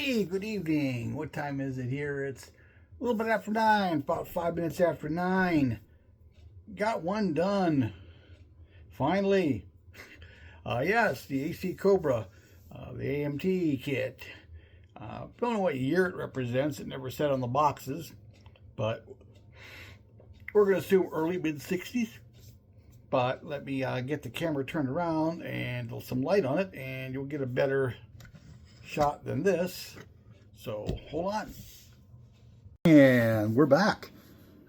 Hey, good evening. What time is it here? It's a little bit after 9, about 5 minutes after 9. Got one done. Finally. Yes, the AC Cobra, the AMT kit. Don't know what year it represents. It never said on the boxes, but we're going to assume early mid-60s. But let me get the camera turned around and some light on it, and you'll get a better shot than this. So hold on. And we're back.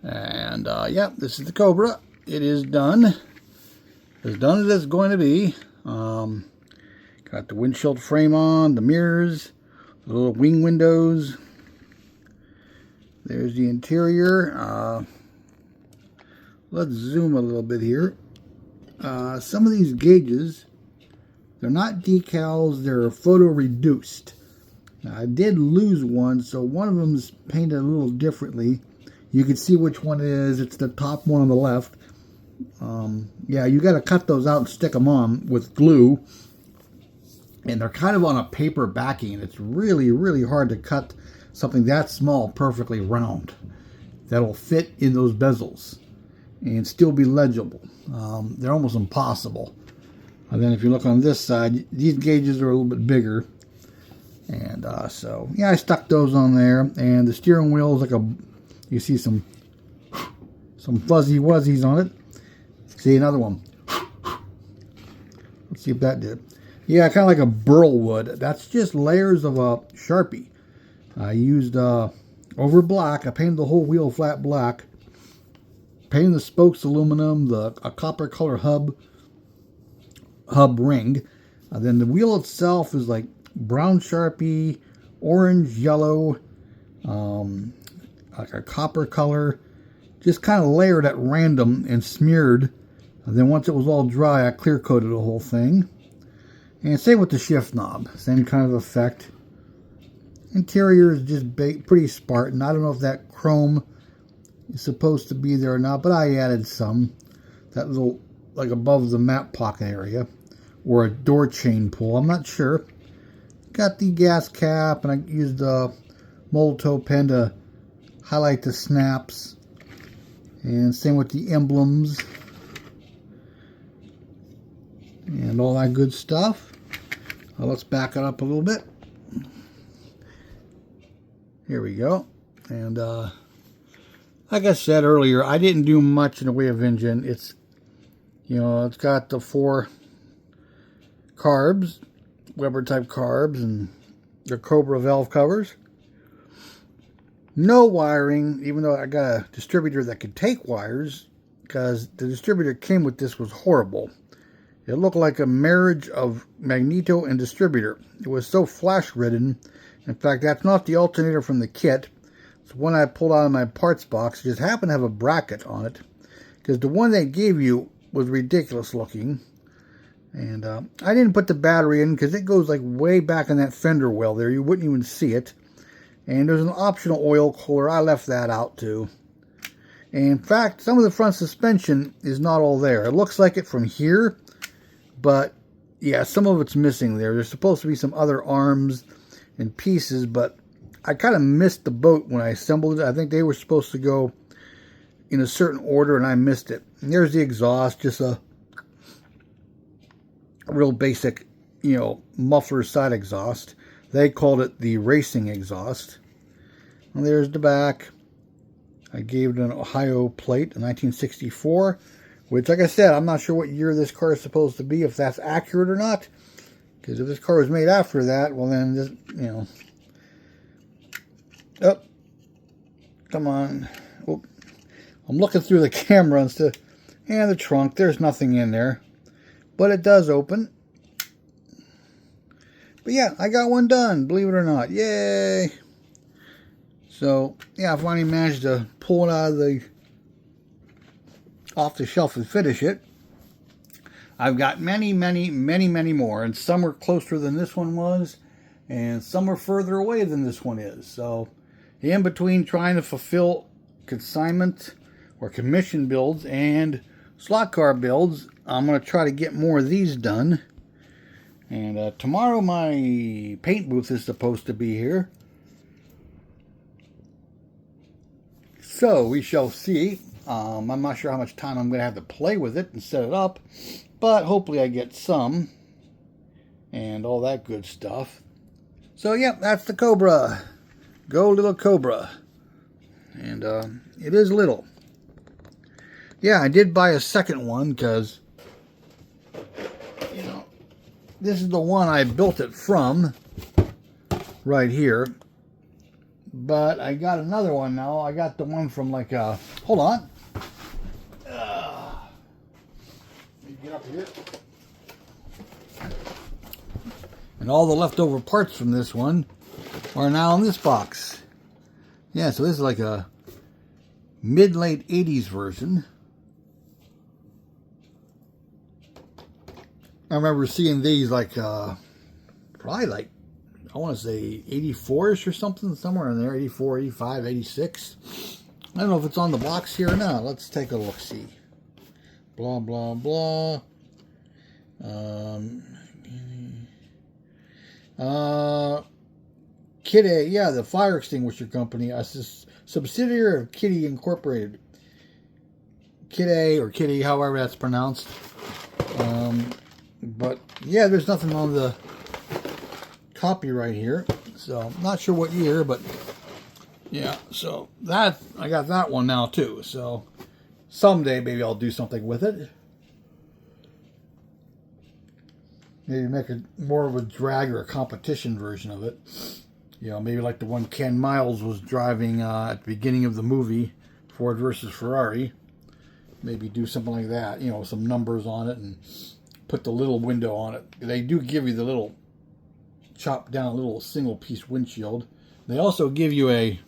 And yeah, this is the Cobra. It is done. As done as it's going to be. Got the windshield frame on, the mirrors, the little wing windows. There's the interior. Let's zoom a little bit here. Some of these gauges, they're not decals, they're photo reduced. Now, I did lose one, so one of them is painted a little differently. You can see which one it is. It's the top one on the left. Yeah, you got to cut those out and stick them on with glue. And they're kind of on a paper backing. And it's really, really hard to cut something that small perfectly round. That'll fit in those bezels and still be legible. They're almost impossible. And then if you look on this side, these gauges are a little bit bigger. And so, yeah, I stuck those on there. And the steering wheel is like you see some fuzzy wuzzies on it. See, another one. Let's see if that did. Yeah, kind of like a burl wood. That's just layers of a Sharpie. I used over black. I painted the whole wheel flat black. Painted the spokes aluminum, a copper color hub ring. Then the wheel itself is like brown Sharpie, orange, yellow, like a copper color. Just kind of layered at random and smeared. And then once it was all dry, I clear coated the whole thing. And same with the shift knob. Same kind of effect. Interior is just pretty Spartan. I don't know if that chrome is supposed to be there or not, but I added some. That little, like above the map pocket area. Or a door chain pull. I'm not sure. Got the gas cap, and I used a mold toe pen to highlight the snaps. And same with the emblems. And all that good stuff. Let's back it up a little bit. Here we go. And like I said earlier, I didn't do much in the way of engine. It's, it's got the 4 carbs, Weber type carbs, and the Cobra valve covers. No wiring, even though I got a distributor that could take wires, because the distributor came with this was horrible. It looked like a marriage of magneto and distributor. It was so flash ridden. In fact, that's not the alternator from the kit. It's one I pulled out of my parts box. It just happened to have a bracket on it, because the one they gave you was ridiculous looking. And I didn't put the battery in because it goes like way back in that fender well there. You wouldn't even see it. And there's an optional oil cooler. I left that out too. And in fact, some of the front suspension is not all there. It looks like it from here, but yeah, some of it's missing there. There's supposed to be some other arms and pieces, but I kind of missed the boat when I assembled it. I think they were supposed to go in a certain order, and I missed it. And there's the exhaust, just a real basic, muffler side exhaust. They called it the racing exhaust. And there's the back. I gave it an Ohio plate, a 1964, which, like I said, I'm not sure what year this car is supposed to be, if that's accurate or not. Because if this car was made after that, well then, this, Oh, come on. Oh, I'm looking through the camera instead. And the trunk, there's nothing in there. But it does open. But yeah, I got one done, believe it or not. Yay! So, yeah, I finally managed to pull it out of off the shelf and finish it. I've got many, many, many, many more. And some are closer than this one was. And some are further away than this one is. So, in between trying to fulfill consignment or commission builds and slot car builds, I'm going to try to get more of these done. And tomorrow my paint booth is supposed to be here. So we shall see. I'm not sure how much time I'm going to have to play with it and set it up. But hopefully I get some. And all that good stuff. So yep, that's the Cobra. Go little Cobra. And it is little. Yeah, I did buy a second one because, you know, this is the one I built it from. Right here. But I got another one now. I got the one from like, hold on. Let me get up here. And all the leftover parts from this one are now in this box. Yeah, so this is like a mid-late 80s version. I remember seeing these like, probably like, I want to say 84-ish or something, somewhere in there, 84, 85, 86. I don't know if it's on the box here or not. Let's take a look-see. Blah, blah, blah. Kitty, yeah, the fire extinguisher company, a subsidiary of Kitty Incorporated. Kitty, or Kitty, however that's pronounced. But, yeah, there's nothing on the copyright here, so I'm not sure what year, but yeah, so that, I got that one now too, so someday maybe I'll do something with it. Maybe make a more of a drag or a competition version of it. You know, maybe like the one Ken Miles was driving at the beginning of the movie, Ford versus Ferrari. Maybe do something like that, you know, some numbers on it and put the little window on it. They do give you the little chop down little single piece windshield. They also give you a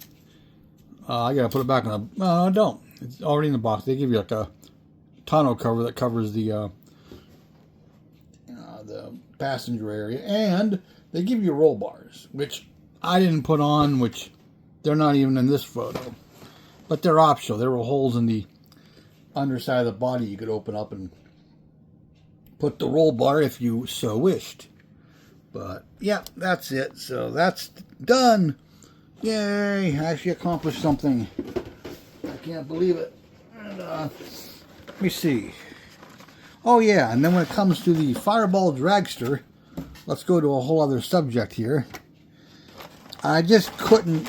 I gotta put it back on the no, don't, it's already in the box. They give you like a tonneau cover that covers the passenger area, and they give you roll bars, which I didn't put on, which they're not even in this photo, but they're optional. There were holes in the underside of the body you could open up and put the roll bar if you so wished. But, yeah, that's it. So, that's done. Yay, I actually accomplished something. I can't believe it. And, let me see. Oh, yeah, and then when it comes to the Fireball Dragster, let's go to a whole other subject here. I just couldn't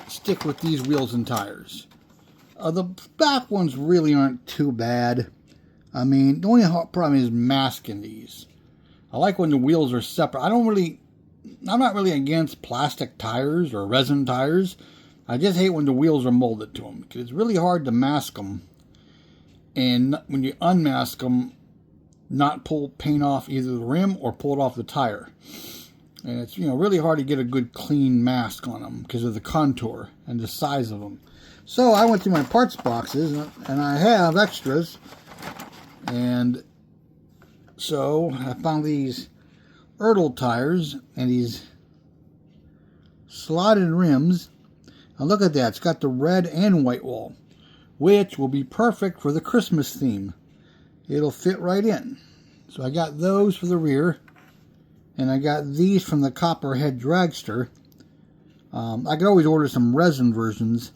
stick with these wheels and tires. The back ones really aren't too bad. I mean, the only problem is masking these. I like when the wheels are separate. I'm not really against plastic tires or resin tires. I just hate when the wheels are molded to them, because it's really hard to mask them. And when you unmask them, not pull paint off either the rim or pull it off the tire. And it's, you know, really hard to get a good clean mask on them because of the contour and the size of them. So I went through my parts boxes, and I have extras. And so I found these Ertl tires and these slotted rims. And look at that, it's got the red and white wall, which will be perfect for the Christmas theme. It'll fit right in. So I got those for the rear, and I got these from the Copperhead Dragster. I could always order some resin versions,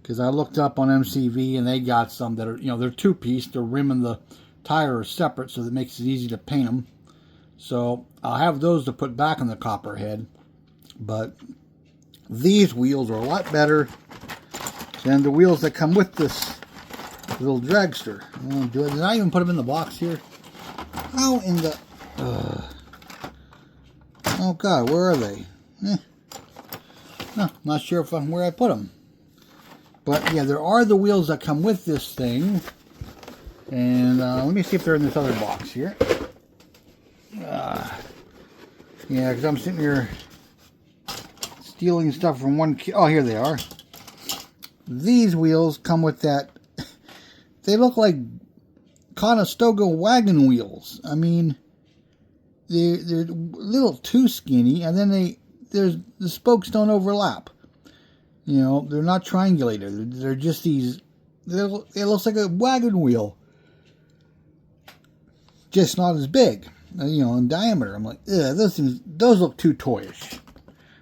because I looked up on MCV and they got some that are, you know, they're two-piece. The rim and the tire are separate, so that makes it easy to paint them. So I'll have those to put back on the Copperhead. But these wheels are a lot better than the wheels that come with this little dragster. Did I even put them in the box here? How in the... oh God, where are they? No, not sure where I put them. But yeah, there are the wheels that come with this thing. And let me see if they're in this other box here. Yeah, because I'm sitting here stealing stuff from one kid. Oh, here they are. These wheels come with that. They look like Conestoga wagon wheels. I mean, they're a little too skinny, and then the spokes don't overlap. You know, they're not triangulated. They're just these. It looks like a wagon wheel. just not as big, you know, in diameter. I'm like, ugh, those look too toyish.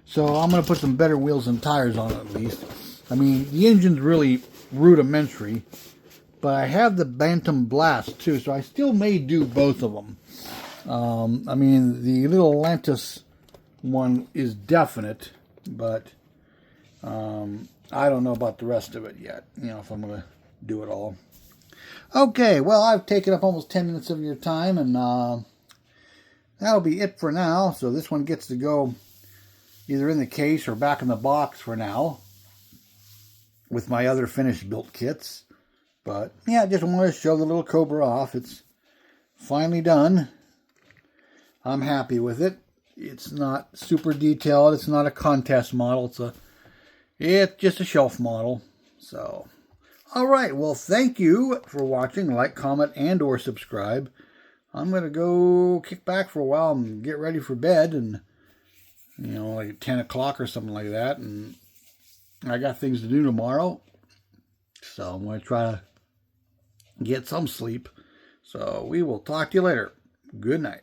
So I'm going to put some better wheels and tires on it at least. I mean, the engine's really rudimentary, but I have the Bantam Blast too, so I still may do both of them. I mean, the little Atlantis one is definite, but I don't know about the rest of it yet, you know, if I'm going to do it all. Okay, well, I've taken up almost 10 minutes of your time, and that'll be it for now. So this one gets to go either in the case or back in the box for now with my other finished built kits. But yeah, I just wanted to show the little Cobra off. It's finally done. I'm happy with it. It's not super detailed. It's not a contest model. It's just a shelf model. So, all right. Well, thank you for watching. Like, comment, and or subscribe. I'm going to go kick back for a while and get ready for bed, and you know, like at 10 o'clock or something like that. And I got things to do tomorrow. So I'm going to try to get some sleep. So we will talk to you later. Good night.